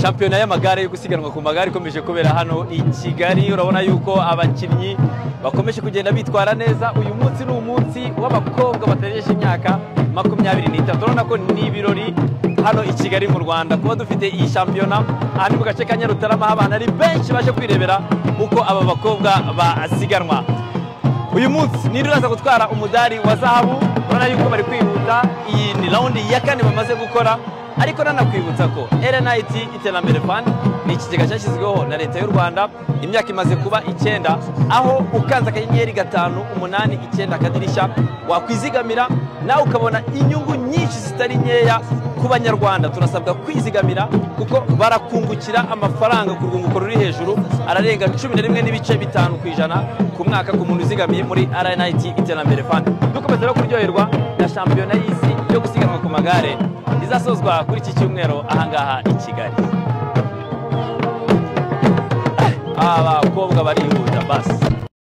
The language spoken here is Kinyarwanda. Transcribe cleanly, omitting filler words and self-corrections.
shampiyona y'amagare yo gusiganwa ku magare ikomeje kubera hano i Kigali. Urabona yuko abakinnyi bakomeje kugenda bitwara neza. Uyu munsi ni umunsi w'abakobwa batagejeje imyaka 23. Urabona ko ni ibirori hano i Kigali mu Rwanda kuba dufite iyi shampiyona. Hano mu gace ka Nyarutarama abana ari benshi baje kwirebera uko aba bakobwa basiganwa. Uyu munsi ni uraza gutwara umudari wa zahabu. Urabona yuko bari kwihuta. Iyi ni round ya 4 bamaze gukora. Ariko nanakwibutsa ko RNIT Iterambere Fund ni ikigega cyashyizweho na leta y'u Rwanda. Imyaka imaze kuba 9, aho ukanza akanyenyeri 589 akadirishya wakwizigamira nawe ukabona inyungu nyinshi zitari nkeya. Ku banyarwanda turasabwa kwizigamira kuko barakungukira amafaranga ku rwunguko ruri hejuru ararenga 11.5% ku mwaka ku muntu uzigamiye muri RNIT Iterambere Fund. Dukomeza no kuryoherwa na shampiyona y'isi yo gusiganwa ku magare izasozwa kuri iki cyumweru ahangaha i Kigali. Abakobwa barihuta basi.